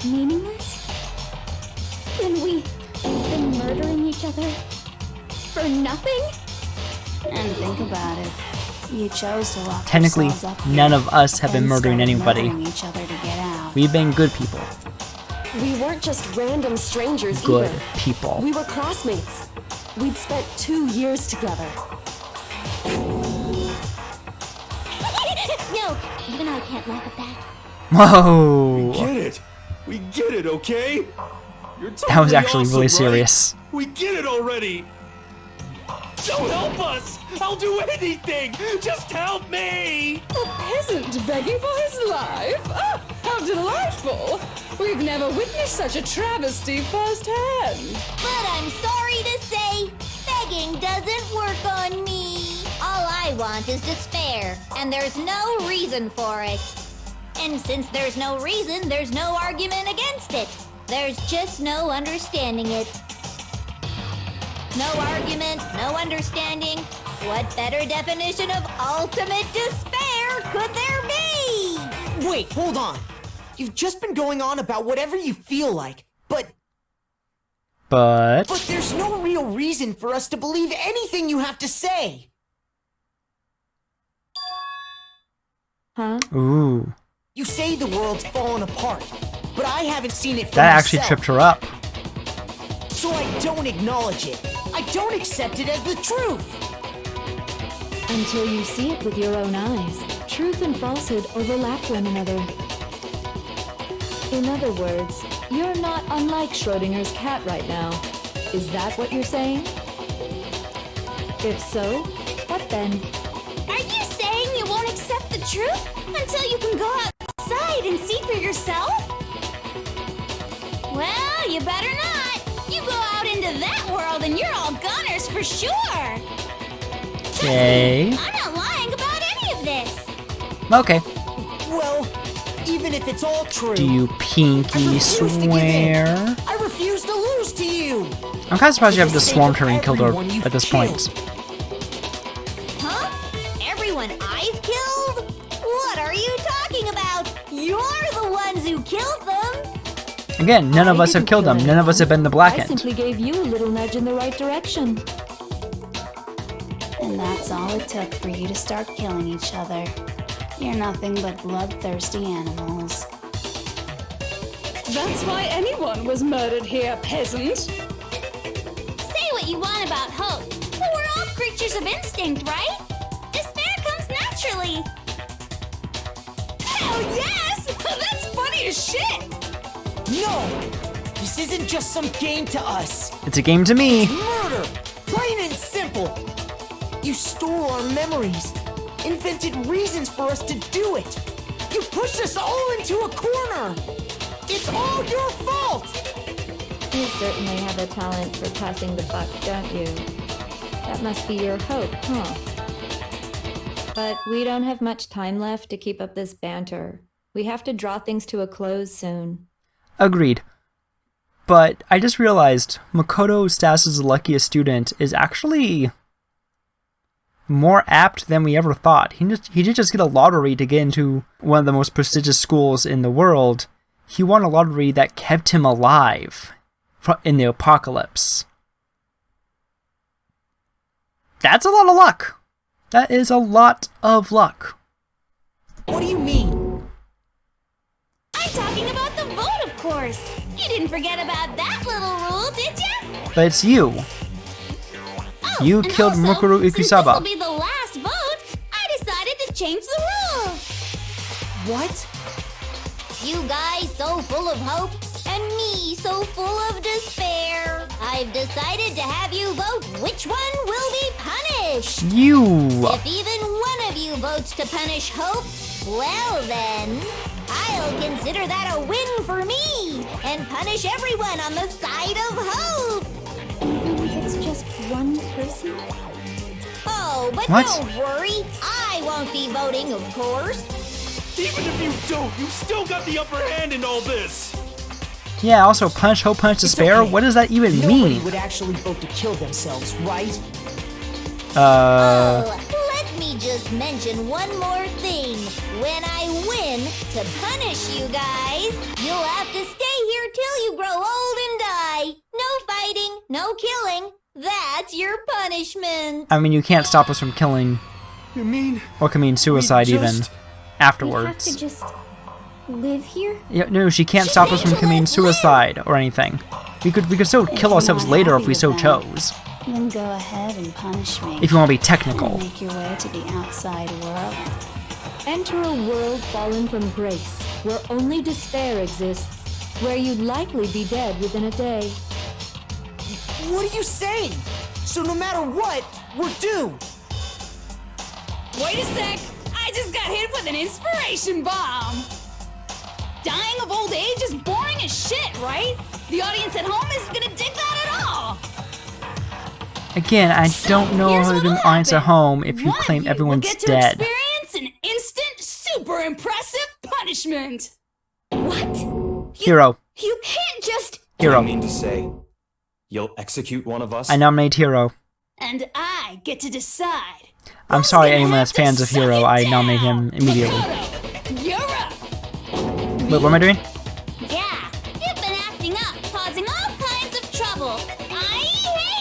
Speaker 10: Meaningless? Then we've been murdering each other for nothing?
Speaker 6: And think about it. You chose to lock
Speaker 1: Technically,
Speaker 6: yourselves up here,
Speaker 1: none of us have been
Speaker 6: then
Speaker 1: murdering
Speaker 6: started
Speaker 1: anybody.
Speaker 6: murdering each other to get out.
Speaker 1: We've been good people.
Speaker 7: We weren't just random strangers
Speaker 1: Good
Speaker 7: either.
Speaker 1: people.
Speaker 7: We were classmates. We'd spent 2 years together.
Speaker 4: No, even I can't laugh at that.
Speaker 1: Whoa!
Speaker 2: Get it? We get it, okay? You're
Speaker 1: That was
Speaker 2: totally
Speaker 1: actually
Speaker 2: awesome,
Speaker 1: really
Speaker 2: right?
Speaker 1: serious.
Speaker 2: We get it already! Don't help us! I'll do anything! Just help me!
Speaker 3: A peasant begging for his life? Oh, how delightful! We've never witnessed such a travesty firsthand.
Speaker 4: But I'm sorry to say, begging doesn't work on me. All I want is despair, and there's no reason for it. And since there's no reason, there's no argument against it. There's just no understanding it. No argument, no understanding. What better definition of ultimate despair could there be?
Speaker 5: Wait, hold on. You've just been going on about whatever you feel like, but
Speaker 1: But
Speaker 5: there's no real reason for us to believe anything you have to say.
Speaker 9: Huh?
Speaker 1: ooh,
Speaker 5: You say the world's fallen apart, but I haven't seen it for
Speaker 1: that actually
Speaker 5: myself.
Speaker 1: tripped her up.
Speaker 5: So I don't acknowledge it. I don't accept it as the truth.
Speaker 9: Until you see it with your own eyes, truth and falsehood overlap one another. In other words, you're not unlike Schrodinger's cat right now. Is that what you're saying? If so, what then?
Speaker 4: Are you saying you won't accept the truth until you can go outside and see for yourself? Well, you better not. You go out into that world and you're all goners for sure.
Speaker 1: Okay.
Speaker 4: I'm not lying about any of this.
Speaker 1: Okay.
Speaker 5: Well, even if it's all true,
Speaker 1: Do you
Speaker 5: I
Speaker 1: pinky
Speaker 5: refuse to give in.
Speaker 1: swear?
Speaker 5: I refuse to lose to you.
Speaker 1: I'm kind of surprised you haven't just
Speaker 5: For the
Speaker 1: swarmed
Speaker 5: sake
Speaker 1: her
Speaker 5: of
Speaker 1: and killed her
Speaker 5: everyone you've
Speaker 1: at this point.
Speaker 4: Huh? Everyone I've killed? What are you talking about? You're the ones who killed them.
Speaker 1: Again, none of
Speaker 9: I
Speaker 1: us have
Speaker 9: didn't
Speaker 1: killed them.
Speaker 9: kill
Speaker 1: None of us have been the
Speaker 9: anyone.
Speaker 1: black
Speaker 9: I
Speaker 1: end.
Speaker 9: simply gave you a little nudge in the right direction.
Speaker 6: And that's all it took for you to start killing each other. You're nothing but bloodthirsty animals.
Speaker 3: That's why anyone was murdered here, peasant.
Speaker 4: Say what you want about hope, but we're all creatures of instinct, right? Despair comes naturally.
Speaker 3: Hell yes! That's funny as shit!
Speaker 5: No! This isn't just some game to us.
Speaker 1: It's a game to me.
Speaker 5: Murder! Plain and simple. You stole our memories, invented reasons for us to do it. You pushed us all into a corner. It's all your fault.
Speaker 9: You certainly have a talent for passing the buck, don't you? That must be your hope, huh? But we don't have much time left to keep up this banter. We have to draw things to a close soon.
Speaker 1: Agreed. But I just realized Makoto Stas' luckiest student is actually more apt than we ever thought. He did just get a lottery to get into one of the most prestigious schools in the world. He won a lottery that kept him alive in the apocalypse. That's a lot of luck. That is a lot of luck.
Speaker 5: What do you mean?
Speaker 4: I'm talking about the vote, of course. You didn't forget about that little rule, did you?
Speaker 1: But it's you.
Speaker 4: Oh,
Speaker 1: You
Speaker 4: and
Speaker 1: killed
Speaker 4: also,
Speaker 1: Mukuru
Speaker 4: since
Speaker 1: Ikusaba.
Speaker 4: this'll be the last vote, I decided to change the rules.
Speaker 5: What?
Speaker 4: You guys so full of hope, and me so full of despair. I've decided to have you vote which one will be punished.
Speaker 1: You.
Speaker 4: If even one of you votes to punish Hope, well then, I'll consider that a win for me and punish everyone on the side of Hope.
Speaker 10: Even if it's just one person?
Speaker 4: Oh, but
Speaker 1: What?
Speaker 4: don't worry, I won't be voting, of course.
Speaker 2: Even if you don't, you've still got the upper hand in all this!
Speaker 1: Yeah, also punch, hope, punch, despair.
Speaker 5: okay.
Speaker 1: What does that even
Speaker 5: Nobody
Speaker 1: mean?
Speaker 5: would actually vote to kill themselves, right?
Speaker 4: Oh, let me just mention one more thing. When I win to punish you guys, you'll have to stay here till you grow old and die. No fighting, no killing. That's your punishment.
Speaker 1: I mean, you can't stop us from killing,
Speaker 2: You mean...
Speaker 1: or can mean suicide
Speaker 2: we
Speaker 1: even,
Speaker 2: just-
Speaker 10: We have
Speaker 1: afterwards.
Speaker 10: to just live here?
Speaker 1: Yeah, no, she can't stop us from committing suicide or anything. We could still kill ourselves later if we so chose.
Speaker 6: Then go ahead and punish me.
Speaker 1: If you want to be technical.
Speaker 6: Make your way to the outside world.
Speaker 9: Enter a world fallen from grace, where only despair exists, where you'd likely be dead within a day.
Speaker 5: What are you saying? So no matter what, we're doomed.
Speaker 3: Wait a sec! I just got hit with an inspiration bomb! Dying of old age is boring as shit, right? The audience at home isn't gonna dig that at all!
Speaker 1: Again, I don't know
Speaker 3: Here's
Speaker 1: how to
Speaker 3: what'll
Speaker 1: do audience at
Speaker 3: happen.
Speaker 1: home if you
Speaker 3: One of
Speaker 1: claim
Speaker 3: you
Speaker 1: everyone's
Speaker 3: will get to
Speaker 1: dead.
Speaker 3: experience an instant, super impressive punishment!
Speaker 4: What?
Speaker 1: Hero.
Speaker 4: You can't just...
Speaker 8: Do you
Speaker 1: Hero.
Speaker 8: mean to say you'll execute one of us?
Speaker 1: I nominate Hero.
Speaker 3: And I get to decide.
Speaker 1: I'm
Speaker 3: who's
Speaker 1: sorry
Speaker 3: gonna
Speaker 1: anyone
Speaker 3: have
Speaker 1: that's
Speaker 3: to
Speaker 1: fans of
Speaker 3: suck
Speaker 1: Hero,
Speaker 3: it
Speaker 1: I nominate
Speaker 3: down.
Speaker 1: him immediately.
Speaker 3: Makoto, you're up!
Speaker 1: Wait, what am I doing?
Speaker 4: Yeah, you've been acting up, causing all kinds of trouble. I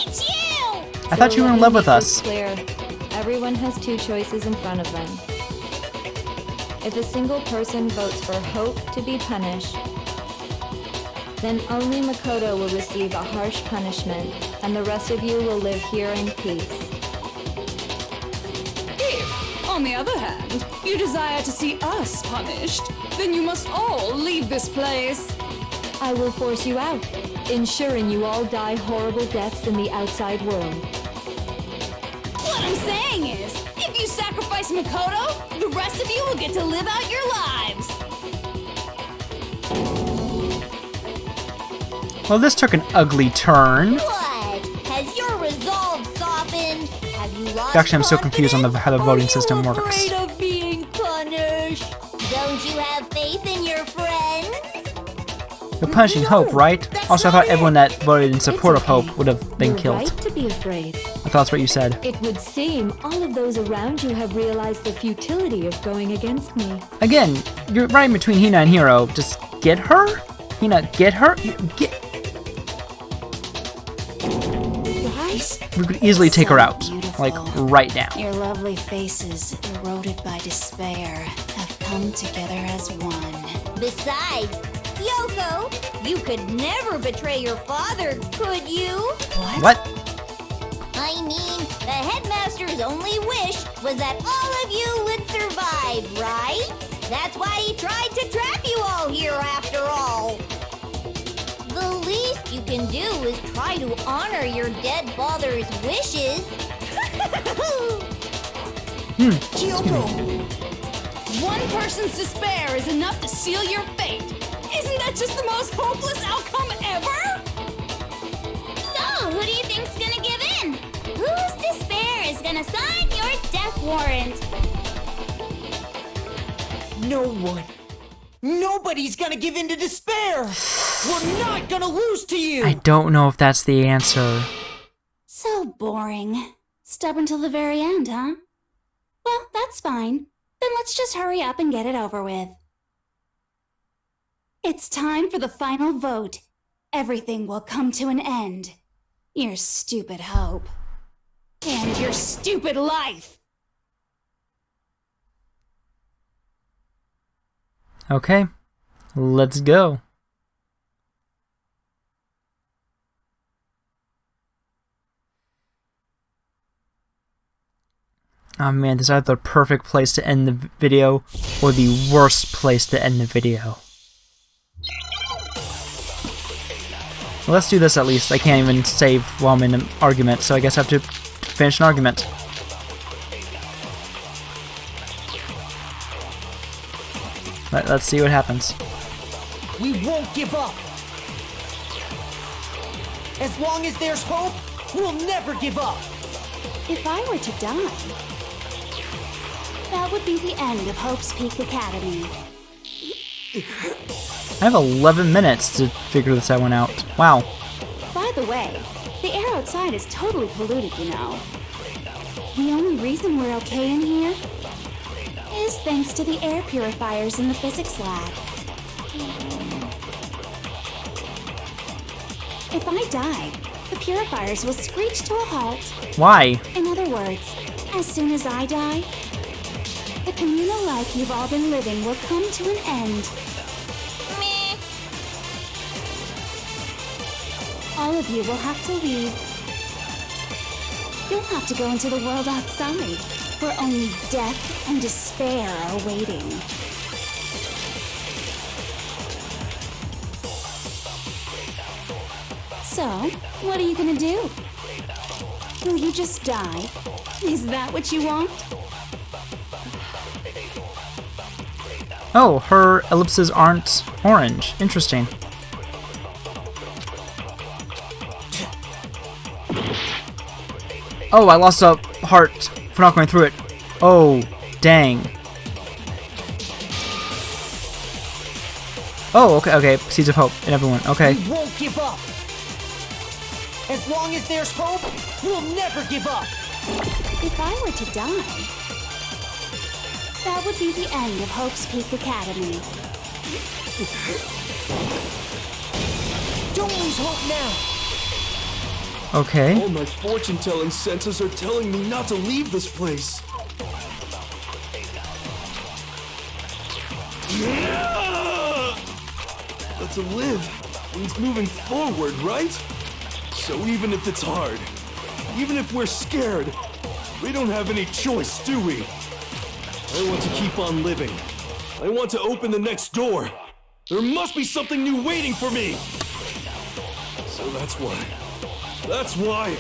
Speaker 4: hate you!
Speaker 1: I thought you were in love with
Speaker 9: Let me
Speaker 1: us.
Speaker 9: make this clear. Everyone has two choices in front of them. If a single person votes for Hope to be punished, then only Makoto will receive a harsh punishment, and the rest of you will live here in peace.
Speaker 3: If, on the other hand, you desire to see us punished, then you must all leave this place.
Speaker 9: I will force you out, ensuring you all die horrible deaths in the outside world.
Speaker 3: What I'm saying is, if you sacrifice Makoto, the rest of you will get to live out your lives.
Speaker 1: Well, this took an ugly turn.
Speaker 4: What? Has your resolve softened? Have you lost
Speaker 1: Actually, I'm so confused on how the voting system
Speaker 4: Are you
Speaker 1: works.
Speaker 4: afraid of being punished? Don't you have faith in your friends?
Speaker 1: You're punishing Hope, right? Also, I thought everyone that voted in support of Hope would have been
Speaker 9: You're
Speaker 1: killed.
Speaker 9: right to be afraid.
Speaker 1: I thought that's what you said.
Speaker 9: It would seem all of those around you have realized the futility of going against me.
Speaker 1: Again, you're right in between Hina and Hero. Just get her? Hina, get her? Get...
Speaker 5: Guys?
Speaker 1: We could easily take her out.
Speaker 6: Beautiful.
Speaker 1: Like, right now.
Speaker 6: Your lovely faces, eroded by despair, have come together as one.
Speaker 4: Besides, Yoko, you could never betray your father, could you?
Speaker 1: What?
Speaker 4: I mean, the headmaster's only wish was that all of you would survive, right? That's why he tried to trap you all here after all. The least you can do is try to honor your dead father's wishes.
Speaker 5: Kyoko!
Speaker 3: One person's despair is enough to seal your fate. Isn't that just the most hopeless outcome ever?
Speaker 4: So, who do you think's gonna give in? Whose despair is gonna sign your death warrant?
Speaker 5: No one. Nobody's gonna give in to despair! We're not gonna lose to you!
Speaker 1: I don't know if that's the answer.
Speaker 6: So boring. Stubborn till the very end, huh? Well, that's fine. Then let's just hurry up and get it over with. It's time for the final vote. Everything will come to an end. Your stupid hope.
Speaker 3: And your stupid life.
Speaker 1: Okay, let's go. Oh man, this is either the perfect place to end the video or the worst place to end the video. Well, let's do this at least. I can't even save while I'm in an argument, so I guess I have to finish an argument. Let's see what happens.
Speaker 5: We won't give up! As long as there's hope, we'll never give up!
Speaker 6: If I were to die, that would be the end of Hope's Peak Academy.
Speaker 1: I have 11 minutes to figure this one out. Wow.
Speaker 6: By the way, the air outside is totally polluted, you know. The only reason we're okay in here is thanks to the air purifiers in the physics lab. If I die, the purifiers will screech to a halt.
Speaker 1: Why?
Speaker 6: In other words, as soon as I die, the communal life you've all been living will come to an end.
Speaker 4: Meh.
Speaker 6: All of you will have to leave. You'll have to go into the world outside, where only death and despair are waiting. So, what are you gonna do? Will you just die? Is that what you want?
Speaker 1: Oh, her ellipses aren't orange. Interesting. Oh, I lost a heart for not going through it. Oh, dang. Oh, okay. Seeds of hope in everyone. Okay.
Speaker 5: We won't give up! As long as there's hope, we'll never give up!
Speaker 6: If I were to die, that would be the end of Hope's Peak Academy.
Speaker 5: Don't lose hope now!
Speaker 1: Okay.
Speaker 2: All my fortune-telling senses are telling me not to leave this place. But to live means moving forward, right? So even if it's hard, even if we're scared, we don't have any choice, do we? I want to keep on living. I want to open the next door. There must be something new waiting for me. So that's why,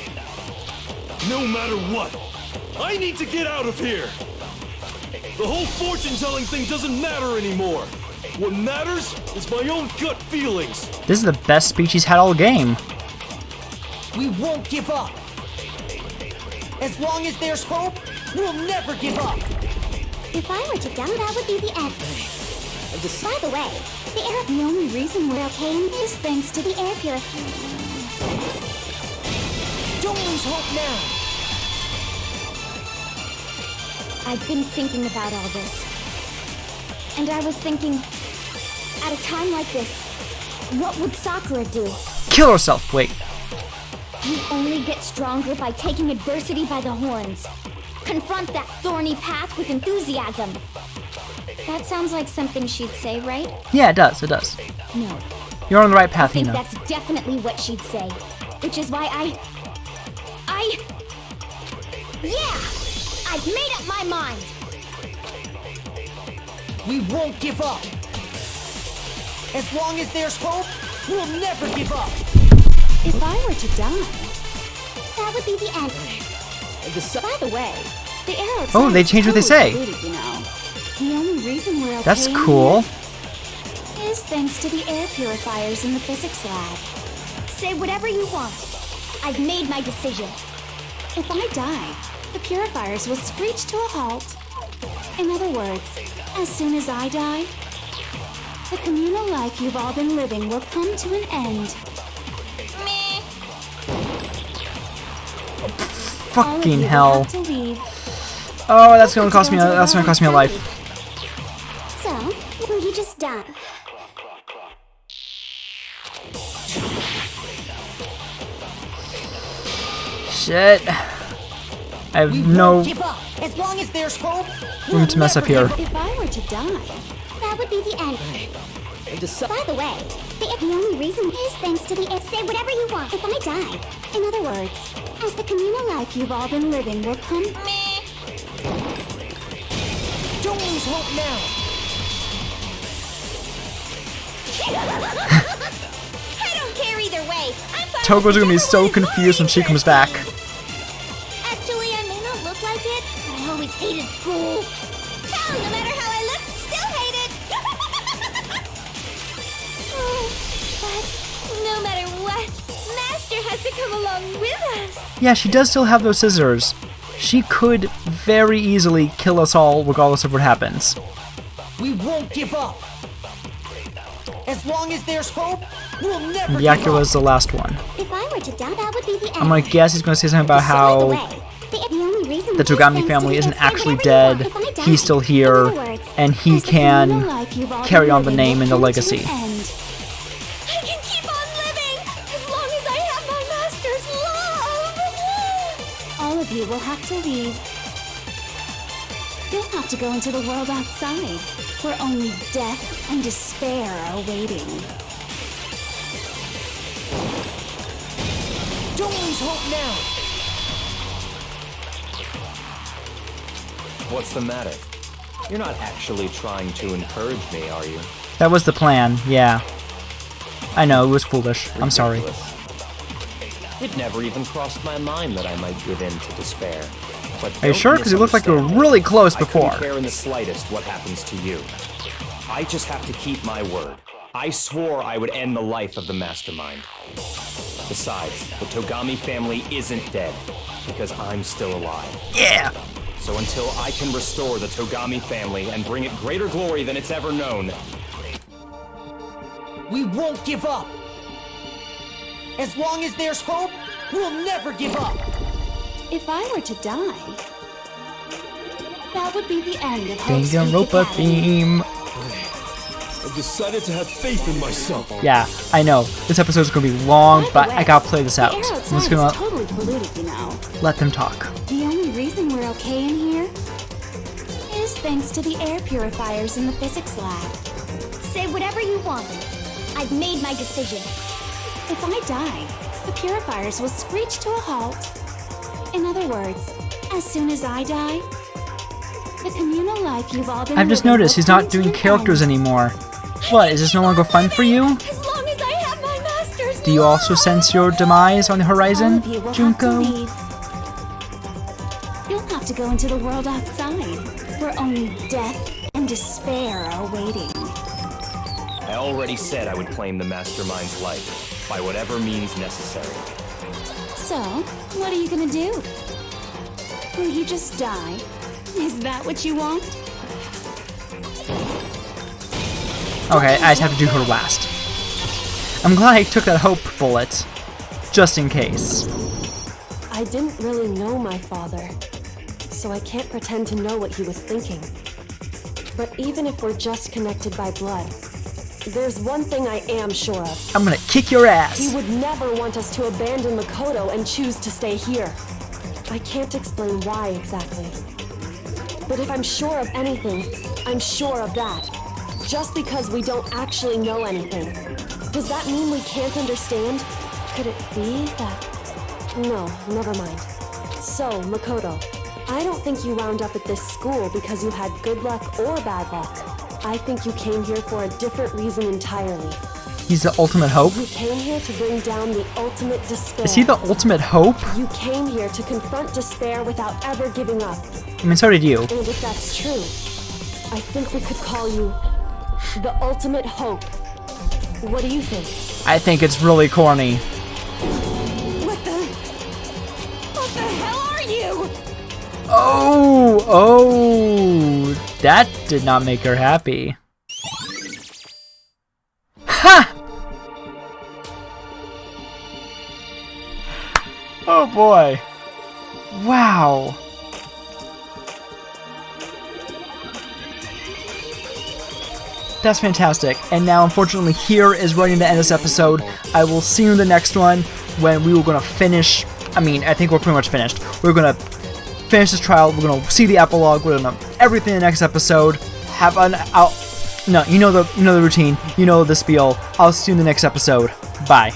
Speaker 2: no matter what, I need to get out of here. The whole fortune-telling thing doesn't matter anymore. What matters is my own gut feelings.
Speaker 1: This is the best speech he's had all game.
Speaker 5: We won't give up! As long as there's hope, we'll never give up!
Speaker 4: If I were to die, that would be the end. By the way, the only reason we're okay is thanks to the air purifier.
Speaker 5: Don't lose hope now!
Speaker 10: I've been thinking about all this. And I was thinking, at a time like this, what would Sakura do?
Speaker 1: Kill herself. Wait.
Speaker 10: You only get stronger by taking adversity by the horns. Confront that thorny path with enthusiasm. That sounds like something she'd say, right?
Speaker 1: Yeah, it does. It does.
Speaker 10: No.
Speaker 1: You're on the right path,
Speaker 10: I think
Speaker 1: Hina.
Speaker 10: that's definitely what she'd say. Which is why Yeah! I've made up my mind!
Speaker 5: We won't give up. As long as there's hope, we'll never give up.
Speaker 6: If I were to die,
Speaker 10: That would be the end.
Speaker 6: by the way, the air outside
Speaker 1: Oh, they
Speaker 6: is
Speaker 1: changed what they
Speaker 6: totally
Speaker 1: say.
Speaker 6: polluted, you know. The only reason we're okay
Speaker 1: That's
Speaker 6: in
Speaker 1: cool.
Speaker 6: here is thanks to the air purifiers in the physics lab.
Speaker 10: Say whatever you want. I've made my decision.
Speaker 6: If I die, the purifiers will screech to a halt. In other words, as soon as I die, the communal life you've all been living will come to an end. All of
Speaker 1: Fucking
Speaker 6: you will
Speaker 1: hell.
Speaker 6: have to leave.
Speaker 1: Oh, that's gonna cost me. That's gonna cost me a life.
Speaker 10: So, will you just die?
Speaker 1: Shit. I have no
Speaker 5: Won't give up. As long as there's hope,
Speaker 1: room to mess up here.
Speaker 6: If I were to die,
Speaker 10: That would be the end. By the way, the only reason is thanks to the air. Say whatever you want. If I die.
Speaker 6: in other words, as the communal life you've all been living will come.
Speaker 5: don't lose hope now.
Speaker 10: I don't care either way. I'm fine.
Speaker 1: Togo's
Speaker 10: with
Speaker 1: gonna be so
Speaker 10: whichever way
Speaker 1: confused when she comes back.
Speaker 10: Actually, I may not look like it, but I always hated school. Hell, no matter how I look, still hate it. Oh, but no matter what, Master has to come along with us.
Speaker 1: Yeah, she does still have those scissors. She could very easily kill us all regardless of what happens.
Speaker 5: We won't give up. As long as there's hope, we'll never give
Speaker 1: Yakula's
Speaker 5: up.
Speaker 1: the last one.
Speaker 10: If I were to die, that would be the end.
Speaker 1: I'm gonna guess he's gonna say something about
Speaker 10: By the way,
Speaker 1: how
Speaker 10: the only reason
Speaker 1: the
Speaker 10: is
Speaker 1: Togami
Speaker 10: thanks to
Speaker 1: family
Speaker 10: the
Speaker 1: isn't
Speaker 10: air. Say
Speaker 1: actually
Speaker 10: whatever you
Speaker 1: dead.
Speaker 10: want. If I die.
Speaker 1: He's still
Speaker 10: In
Speaker 1: here,
Speaker 10: other words,
Speaker 1: and he
Speaker 6: As the communal
Speaker 1: can
Speaker 6: life you've all
Speaker 1: carry
Speaker 6: been
Speaker 1: on the
Speaker 6: living
Speaker 1: name
Speaker 6: will
Speaker 1: and the
Speaker 6: come to
Speaker 1: legacy.
Speaker 6: an end.
Speaker 10: I can keep on living as long as I have my master's love.
Speaker 6: All of you will have to leave. You'll have to go into the world outside, where only death and despair are waiting.
Speaker 5: Don't lose hope now.
Speaker 8: What's the matter? You're not actually trying to encourage me, are you?
Speaker 1: That was the plan, yeah. I know, it was foolish. I'm sorry.
Speaker 8: Ridiculous. It never even crossed my mind that I might give in to despair. But
Speaker 1: Are you
Speaker 8: don't
Speaker 1: sure? Because you looked like you were
Speaker 8: misunderstand me.
Speaker 1: really close
Speaker 8: I
Speaker 1: before.
Speaker 8: couldn't care in the slightest what happens to you. I just have to keep my word. I swore I would end the life of the mastermind. Besides, the Togami family isn't dead, because I'm still alive.
Speaker 1: Yeah!
Speaker 8: So until I can restore the Togami family and bring it greater glory than it's ever known,
Speaker 5: We won't give up. As long as there's hope, we'll never give up.
Speaker 6: If I were to die, that would be the end of Hope's Peak
Speaker 1: Danganronpa
Speaker 6: Academy.
Speaker 1: theme.
Speaker 2: I've decided to have faith in myself.
Speaker 1: Yeah, I know. This episode's gonna be long,
Speaker 6: By the
Speaker 1: but
Speaker 6: way,
Speaker 1: I gotta play this out.
Speaker 6: The air
Speaker 1: I'm
Speaker 6: outside
Speaker 1: just
Speaker 6: is
Speaker 1: gonna
Speaker 6: totally polluted, you know.
Speaker 1: let them talk.
Speaker 6: The only reason we're okay in here is thanks to the air purifiers in the physics lab.
Speaker 10: Say whatever you want. I've made my decision.
Speaker 6: If I die, the purifiers will screech to a halt. In other words, as soon as I die, the communal life you've all been
Speaker 1: I've just
Speaker 6: living
Speaker 1: noticed
Speaker 6: will
Speaker 1: he's
Speaker 6: come
Speaker 1: not
Speaker 6: to
Speaker 1: doing
Speaker 6: an
Speaker 1: characters
Speaker 6: end.
Speaker 1: anymore. What, is this no longer fun for you?
Speaker 10: As long as I have my master's
Speaker 1: Do you also sense your demise on the horizon,
Speaker 6: All of you will have to
Speaker 1: Junko?
Speaker 6: leave. You'll have to go into the world outside, where only death and despair are waiting.
Speaker 8: I already said I would claim the mastermind's life, by whatever means necessary.
Speaker 6: So, what are you gonna do? Will you just die? Is that what you want?
Speaker 1: Okay, I just have to do her last. I'm glad I took that hope bullet, just in case.
Speaker 7: I didn't really know my father, so I can't pretend to know what he was thinking. But even if we're just connected by blood, There's one thing I am sure of.
Speaker 1: I'm gonna kick your ass.
Speaker 7: He would never want us to abandon Makoto and choose to stay here. I can't explain why exactly. But if I'm sure of anything, I'm sure of that. Just because we don't actually know anything. Does that mean we can't understand? Could it be that... No, never mind. So, Makoto, I don't think you wound up at this school because you had good luck or bad luck. I think you came here for a different reason entirely.
Speaker 1: He's the ultimate hope?
Speaker 7: You came here to bring down the ultimate despair.
Speaker 1: Is he the ultimate hope?
Speaker 7: You came here to confront despair without ever giving up.
Speaker 1: I mean, so did you.
Speaker 7: And if that's true, I think we could call you the ultimate hope. What do you think?
Speaker 1: I think it's really corny.
Speaker 3: What the hell are you?
Speaker 1: Oh, that did not make her happy. Ha! Oh boy. Wow. That's fantastic. And now, unfortunately, here is ready to end this episode. I will see you in the next one when we were going to finish. I mean, I think we're pretty much finished. We're going to finish this trial. We're going to see the epilogue. We're going to everything in the next episode. Have an out. No, you know the routine. You know the spiel. I'll see you in the next episode. Bye.